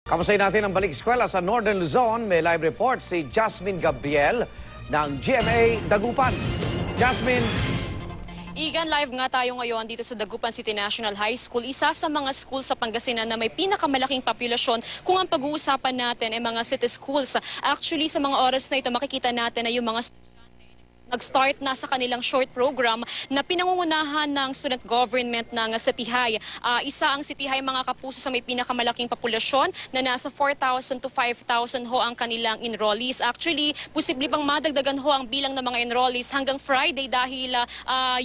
Kamustahin natin ang balik eskwela sa Northern Luzon. May live report si Jasmine Gabriel ng GMA Dagupan. Jasmine. Igan, live nga tayo ngayon dito sa Dagupan City National High School. Isa sa mga school sa Pangasinan na may pinakamalaking populasyon kung ang pag-uusapan natin ay mga city schools. Actually, sa mga oras na ito, makikita natin na yung mga nag-start na sa kanilang short program na pinangungunahan ng student government ng City High. Isa ang City High, mga kapuso, sa may pinakamalaking populasyon na nasa 4,000 to 5,000 ho ang kanilang enrollees. Actually, posible bang madagdagan ho ang bilang ng mga enrollees hanggang Friday dahil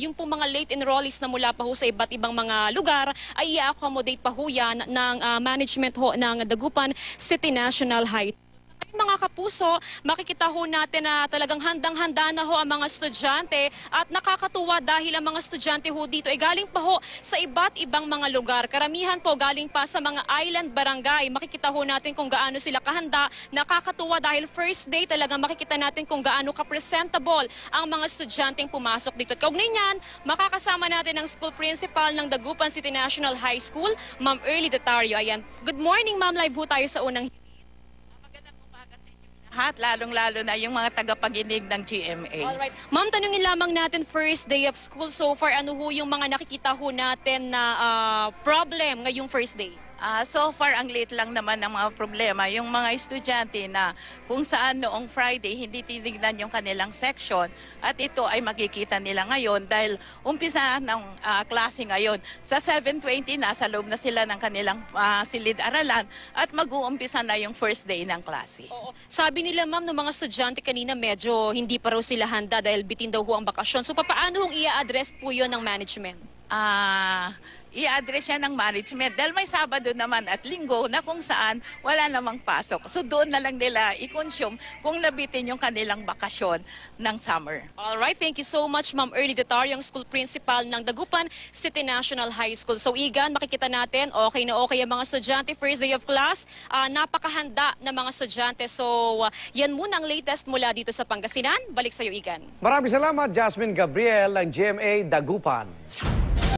yung po mga late enrollees na mula pa ho sa iba't ibang mga lugar ay i-accommodate pa ho yan ng management ho ng Dagupan City National High. Mga kapuso, makikita ho natin na talagang handang-handa na ho ang mga estudyante at nakakatuwa dahil ang mga estudyante ho dito ay galing pa ho sa iba't ibang mga lugar. Karamihan po galing pa sa mga island barangay. Makikita ho natin kung gaano sila kahanda. Nakakatuwa dahil first day talagang makikita natin kung gaano ka-presentable ang mga estudyanteng pumasok dito. At kaugnay niyan, makakasama natin ang school principal ng Dagupan City National High School, Ma'am Early Detario. Ayan. Good morning, Ma'am. Live ho tayo sa unang lalong-lalo na yung mga tagapaginig ng GMA. Alright. Ma'am, tanungin lamang natin, first day of school so far, ano ho yung mga nakikita ho natin na problem ngayong first day? So far, ang late lang naman ng mga problema. Yung mga estudyante na kung saan noong Friday hindi tinignan yung kanilang section at ito ay makikita nila ngayon dahil umpisa ng klase ngayon. Sa 7:20, nasa loob na sila ng kanilang silid-aralan at mag-uumpisa na yung first day ng klase. Oo. Sabi nila, ma'am, ng mga estudyante kanina medyo hindi pa raw sila handa dahil bitin daw ho ang bakasyon. So paano hong i-address po yun ng management? I-address yan ng management dahil may Sabado naman at Linggo na kung saan wala namang pasok. So doon na lang nila i-consume kung nabitin yung kanilang bakasyon ng summer. Alright, thank you so much, Ma'am Early Detario, ang school principal ng Dagupan City National High School. So Igan, makikita natin, okay na okay ang mga estudyante. First day of class, napakahanda na mga estudyante. So yan muna ang latest mula dito sa Pangasinan. Balik sa iyo, Igan. Maraming salamat, Jasmine Gabriel ng GMA Dagupan.